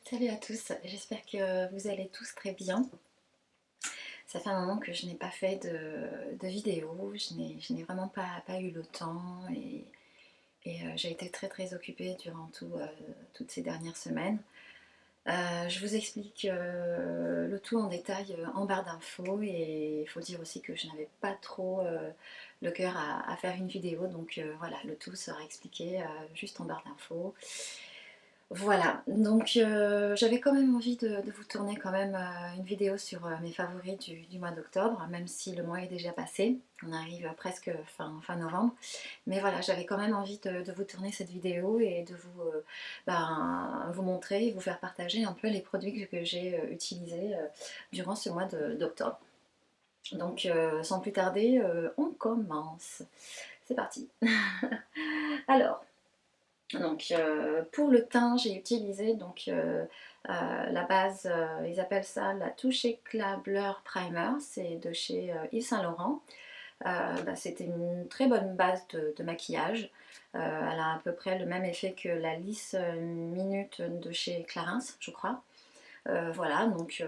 Salut à tous, j'espère que vous allez tous très bien. Ça fait un moment que je n'ai pas fait de vidéo, je n'ai vraiment pas eu le temps et j'ai été très occupée durant toutes ces dernières semaines. Je vous explique le tout en détail en barre d'infos et il faut dire aussi que je n'avais pas trop le cœur à faire une vidéo, donc voilà, le tout sera expliqué juste en barre d'infos. Voilà, donc j'avais quand même envie de vous tourner quand même une vidéo sur mes favoris du mois d'octobre, même si le mois est déjà passé, on arrive presque fin novembre, mais voilà, j'avais quand même envie de vous tourner cette vidéo et de vous montrer et vous faire partager un peu les produits que j'ai utilisés durant ce mois d'octobre. Donc sans plus tarder, on commence. C'est parti. Alors, pour le teint, j'ai utilisé la base, ils appellent ça la Touche Éclat Blur Primer, c'est de chez Yves Saint Laurent. C'était une très bonne base de maquillage. Elle a à peu près le même effet que la lisse Minute de chez Clarins, je crois. Voilà, donc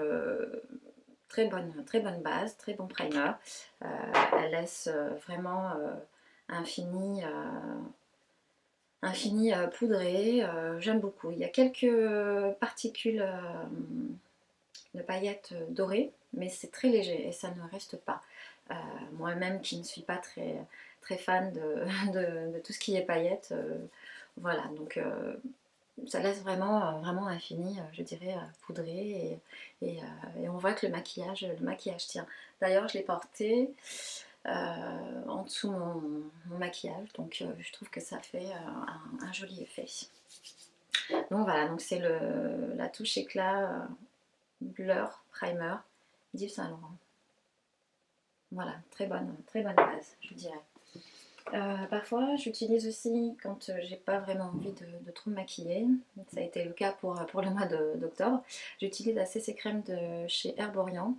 très bonne base, très bon primer. Elle laisse vraiment un fini poudré, j'aime beaucoup. Il y a quelques particules de paillettes dorées, mais c'est très léger et ça ne reste pas. Moi-même qui ne suis pas très fan de tout ce qui est paillettes, voilà, donc ça laisse vraiment un fini, je dirais, poudré et on voit que le maquillage tient. D'ailleurs, je l'ai porté en dessous mon maquillage, donc je trouve que ça fait un joli effet. Donc voilà, donc c'est la touche éclat blur primer d'Yves Saint Laurent. Voilà, très bonne base, je dirais. Parfois, j'utilise aussi quand j'ai pas vraiment envie de trop me maquiller. Ça a été le cas pour le mois d'octobre. J'utilise la CC crème de chez Herborian.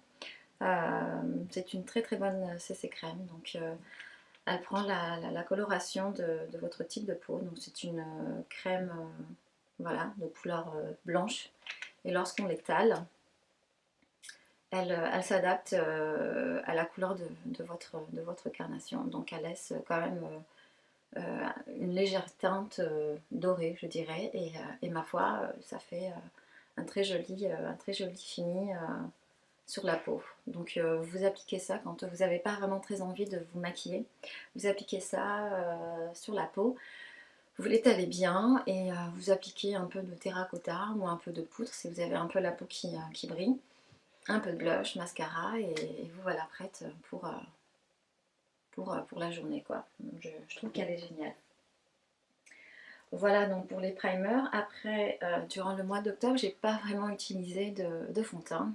C'est une très bonne CC crème. Donc, elle prend la coloration de votre type de peau. Donc, c'est une crème voilà, de couleur blanche. Et lorsqu'on l'étale, elle s'adapte à la couleur de votre carnation. Donc, elle laisse quand même une légère teinte dorée, je dirais, et ma foi, ça fait un très joli fini sur la peau. Donc vous appliquez ça quand vous n'avez pas vraiment très envie de vous maquiller. Vous appliquez ça sur la peau, vous l'étalez bien et vous appliquez un peu de terracotta ou un peu de poudre si vous avez un peu la peau qui brille, un peu de blush, mascara et vous voilà prête pour la journée, quoi. Je trouve qu'elle est géniale. Voilà donc pour les primers. Après, durant le mois d'octobre, j'ai pas vraiment utilisé de fond de teint,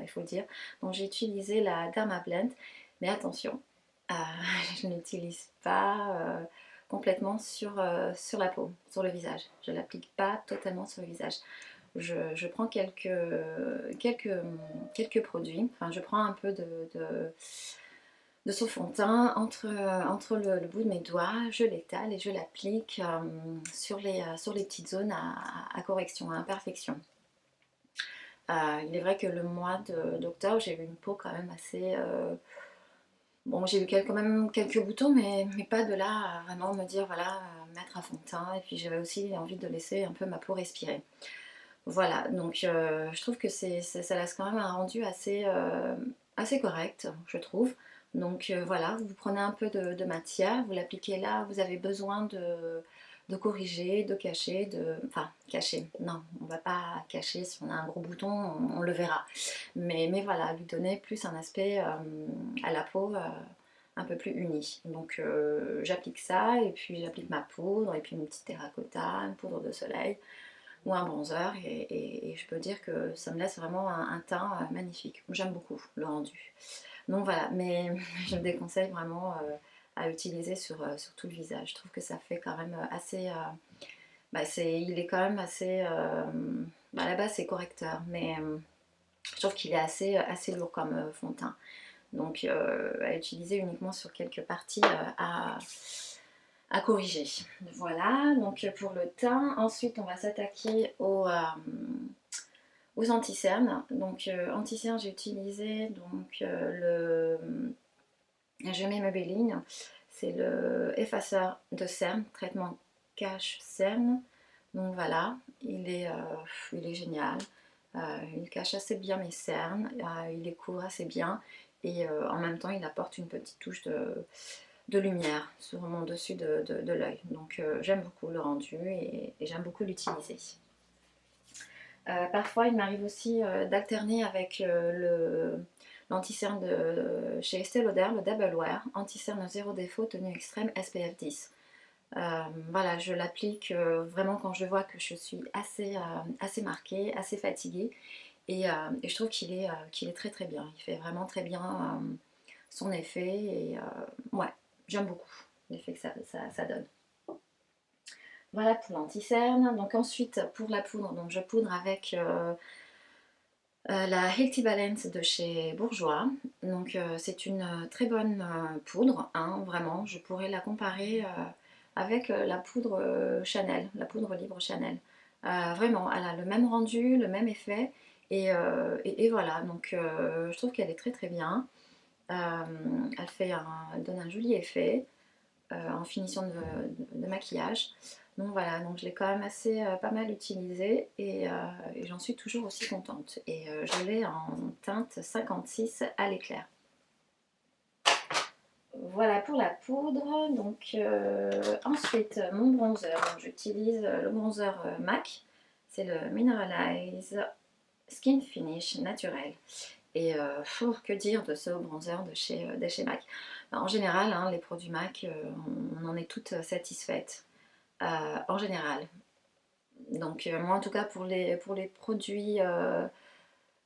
il faut dire. Donc j'ai utilisé la Dermablend, mais attention, euh, je n'utilise pas complètement sur la peau, sur le visage. Je l'applique pas totalement sur le visage. Je prends quelques produits, enfin je prends un peu de ce fond de teint entre le bout de mes doigts, je l'étale et je l'applique sur les petites zones à correction, à imperfection. Il est vrai que le mois d'octobre, j'ai eu une peau quand même assez... bon, j'ai eu quand même quelques boutons, mais pas de là à vraiment me dire, voilà, mettre un fond de teint. Et puis j'avais aussi envie de laisser un peu ma peau respirer. Voilà, donc je trouve que ça laisse quand même un rendu assez correct, je trouve. Donc voilà, vous prenez un peu de matière, vous l'appliquez là, vous avez besoin de corriger, de cacher, enfin cacher, non, on va pas cacher, si on a un gros bouton, on le verra. Mais voilà, lui donner plus un aspect à la peau un peu plus uni. Donc j'applique ça, et puis j'applique ma poudre, et puis une petite terracotta, une poudre de soleil ou un bronzer et je peux dire que ça me laisse vraiment un teint magnifique. J'aime beaucoup le rendu. Donc voilà, mais je me déconseille vraiment à utiliser sur tout le visage. Je trouve que ça fait quand même assez... il est quand même assez... à la base c'est correcteur, mais je trouve qu'il est assez lourd comme fond de teint. Donc à utiliser uniquement sur quelques parties à corriger. Voilà, donc pour le teint. Ensuite, on va s'attaquer aux anti-cernes. Donc anti-cernes, j'ai utilisé donc je mets Maybelline, c'est le effaceur de cernes, traitement cache cerne. Donc voilà, il est génial. Il cache assez bien mes cernes, il les couvre assez bien et en même temps il apporte une petite touche de lumière sur mon dessus de l'œil. Donc j'aime beaucoup le rendu et j'aime beaucoup l'utiliser. Parfois, il m'arrive aussi d'alterner avec l'anti-cerne de chez Estée Lauder, le Double Wear, anti-cerne zéro défaut, tenue extrême SPF 10. Voilà, je l'applique vraiment quand je vois que je suis assez marquée, assez fatiguée. Et je trouve qu'il est très très bien. Il fait vraiment très bien son effet. Et ouais, j'aime beaucoup l'effet que ça donne. Voilà pour l'anti-cerne. Donc ensuite, pour la poudre, donc je poudre avec la Healthy Balance de chez Bourjois. Donc c'est une très bonne poudre, hein, vraiment. Je pourrais la comparer avec la poudre Chanel, la poudre libre Chanel. Vraiment, elle a le même rendu, le même effet. Et voilà, donc je trouve qu'elle est très très bien. Euh, elle donne un joli effet en finition de maquillage. Donc voilà, donc je l'ai quand même assez pas mal utilisé et j'en suis toujours aussi contente. Et je l'ai en teinte 56 à l'éclair. Voilà pour la poudre. Donc ensuite mon bronzer. J'utilise le bronzer MAC. C'est le Mineralize Skin Finish naturel. Et que dire de ce bronzer de chez MAC. En général, hein, les produits MAC, on en est toutes satisfaites. En général. Donc moi en tout cas pour les produits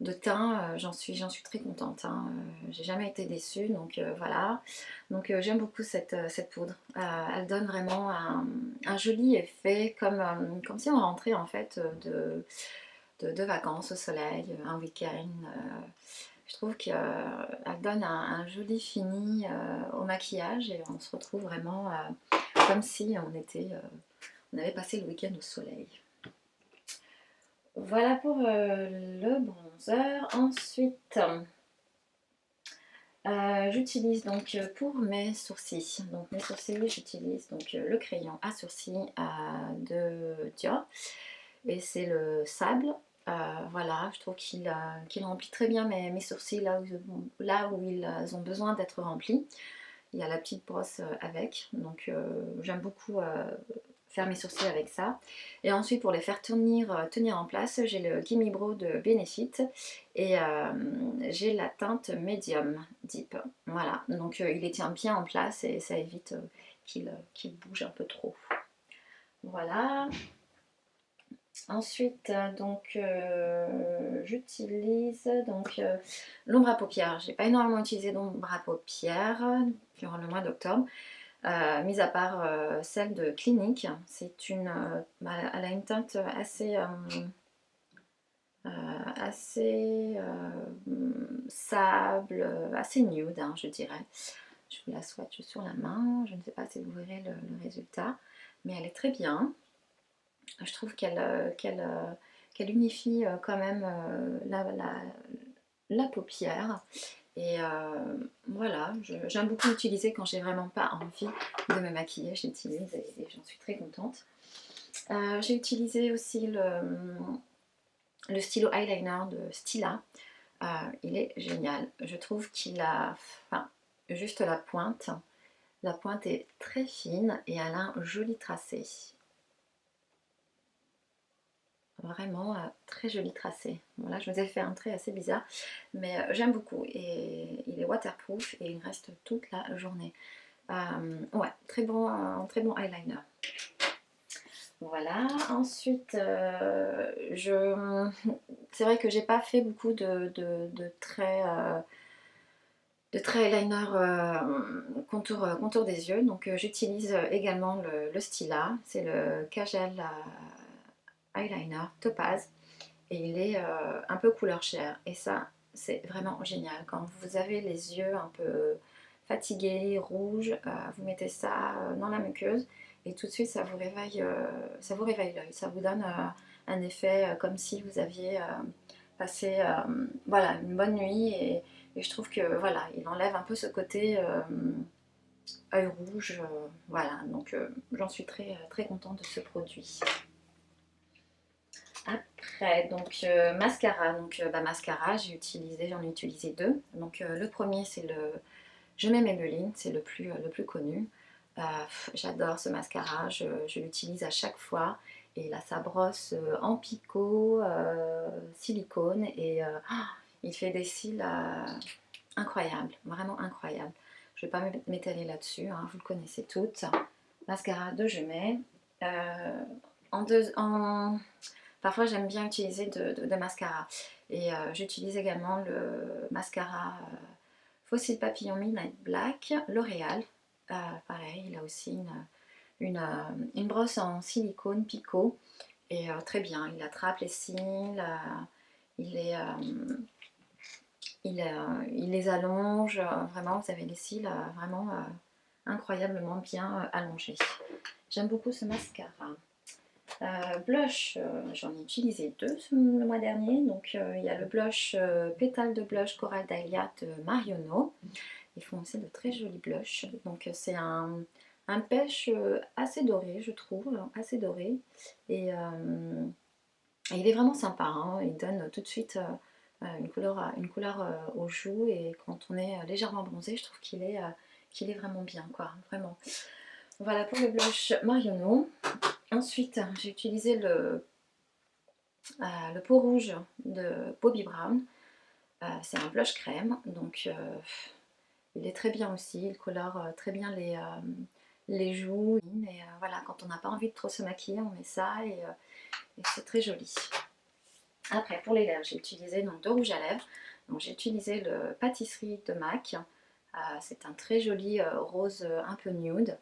de teint, j'en suis très contente. Hein. J'ai jamais été déçue, donc voilà. Donc j'aime beaucoup cette poudre. Elle donne vraiment un joli effet, comme si on rentrait en fait de vacances au soleil, un week-end. Je trouve qu'elle donne un joli fini au maquillage et on se retrouve vraiment comme si on avait passé le week-end au soleil. Voilà pour le bronzer. Ensuite, j'utilise donc pour mes sourcils. Donc mes sourcils, j'utilise donc le crayon à sourcils de Dior. Et c'est le sable. Voilà, je trouve qu'il remplit très bien mes sourcils là où ils ont besoin d'être remplis. Il y a la petite brosse avec, donc j'aime beaucoup faire mes sourcils avec ça. Et ensuite pour les faire tenir en place, j'ai le Gimme Brow de Benefit et j'ai la teinte Medium Deep. Voilà, donc il les tient bien en place et ça évite qu'il bouge un peu trop. Voilà. Ensuite, donc, j'utilise donc l'ombre à paupières. J'ai pas énormément utilisé d'ombre à paupières durant le mois d'octobre, mis à part celle de Clinique. Elle a une teinte assez sable, assez nude, hein, je dirais. Je vous la swatch sur la main. Je ne sais pas si vous verrez le résultat, mais elle est très bien. Je trouve qu'elle unifie quand même la paupière. Et voilà, j'aime beaucoup l'utiliser quand j'ai vraiment pas envie de me maquiller. Je l'utilise et j'en suis très contente. J'ai utilisé aussi le stylo eyeliner de Stila. Il est génial. Je trouve qu'il a juste la pointe. La pointe est très fine et elle a un joli tracé. Vraiment très joli tracé. Bon, là je vous ai fait un trait assez bizarre, mais j'aime beaucoup et il est waterproof et il reste toute la journée. Ouais, très bon eyeliner. Voilà, ensuite c'est vrai que j'ai pas fait beaucoup de traits eyeliner contour des yeux, donc j'utilise également le Stila, c'est le Kajal eyeliner Topaz et il est un peu couleur chair et ça c'est vraiment génial quand vous avez les yeux un peu fatigués, rouges, vous mettez ça dans la muqueuse et tout de suite ça vous réveille l'œil, ça vous donne un effet comme si vous aviez passer voilà, une bonne nuit et je trouve que voilà, il enlève un peu ce côté œil rouge. Voilà, donc j'en suis très contente de ce produit. Après, donc mascara. Donc mascara, j'en ai utilisé deux. Donc le premier, c'est le Je mets Maybelline, c'est le plus connu. J'adore ce mascara, je l'utilise à chaque fois. Et là, ça brosse en picot, silicone et il fait des cils incroyables, vraiment incroyables. Je ne vais pas m'étaler là-dessus, hein, vous le connaissez toutes. Mascara de Je mets. En deux, en... Parfois, j'aime bien utiliser de mascara. Et j'utilise également le mascara Fossil Papillon Midnight Black, L'Oréal. Pareil, il a aussi une brosse en silicone picot. Et très bien, il attrape les cils, il, est, il les allonge. Vraiment, vous avez les cils vraiment incroyablement bien allongés. J'aime beaucoup ce mascara. Blush, j'en ai utilisé deux le mois dernier. Donc il y a le blush Pétale de blush Coral Dahlia de Marionneau. Ils font aussi de très jolis blushs. Donc c'est un pêche assez doré, je trouve, assez doré. Et il est vraiment sympa, hein. Il donne tout de suite une couleur aux joues. Et quand on est légèrement bronzé, je trouve qu'il est vraiment bien, quoi, vraiment. Voilà pour le blush Marionneau. Ensuite, j'ai utilisé le pot rouge de Bobbi Brown. C'est un blush crème, donc il est très bien aussi. Il colore très bien les joues. Et voilà, quand on n'a pas envie de trop se maquiller, on met ça et c'est très joli. Après, pour les lèvres, j'ai utilisé donc deux rouges à lèvres. Donc j'ai utilisé le Pâtisserie de MAC. C'est un très joli rose un peu nude.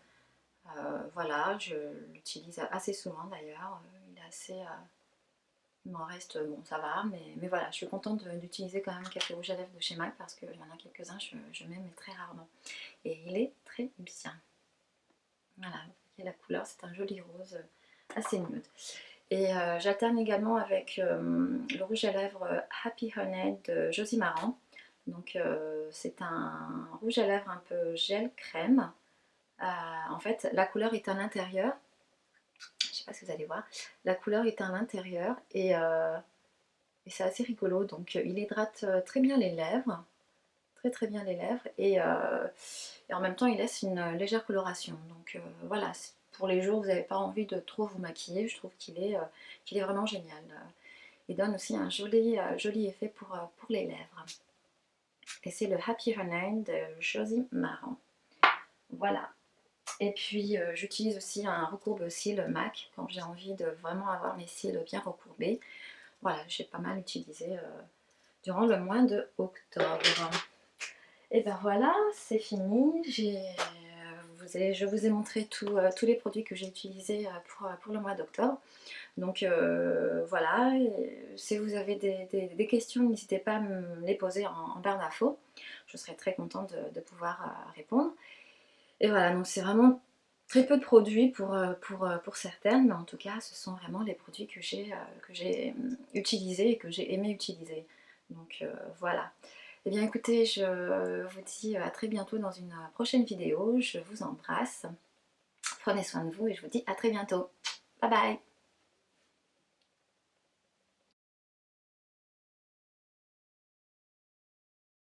Voilà, je l'utilise assez souvent d'ailleurs. Il est assez... il m'en reste, bon ça va, mais voilà, je suis contente d'utiliser quand même quelques rouges à lèvres de chez MAC parce qu'il y en a quelques-uns, je mets mais très rarement. Et il est très bien. Voilà, vous voyez la couleur, c'est un joli rose assez nude. Et j'alterne également avec le rouge à lèvres Happy Honey de Josie Maran. Donc c'est un rouge à lèvres un peu gel crème. En fait, la couleur est à l'intérieur. Je ne sais pas si vous allez voir. La couleur est à l'intérieur et c'est assez rigolo. Donc il hydrate très bien les lèvres. Très bien les lèvres. Et en même temps, il laisse une légère coloration. Donc voilà, pour les jours où vous n'avez pas envie de trop vous maquiller, je trouve qu'il est vraiment génial. Il donne aussi un joli effet pour les lèvres. Et c'est le Happy Honey de Josie Maran. Voilà. Et puis j'utilise aussi un recourbe cils MAC quand j'ai envie de vraiment avoir mes cils bien recourbés. Voilà, j'ai pas mal utilisé durant le mois de octobre. Et ben voilà, c'est fini. Je vous ai montré tous les produits que j'ai utilisés pour le mois d'octobre. Donc voilà, et si vous avez des questions, n'hésitez pas à me les poser en barre d'infos. Je serai très contente de pouvoir répondre. Et voilà, donc c'est vraiment très peu de produits pour certaines, mais en tout cas, ce sont vraiment les produits que j'ai utilisés et que j'ai aimé utiliser. Donc voilà. Eh bien écoutez, je vous dis à très bientôt dans une prochaine vidéo. Je vous embrasse. Prenez soin de vous et je vous dis à très bientôt. Bye bye!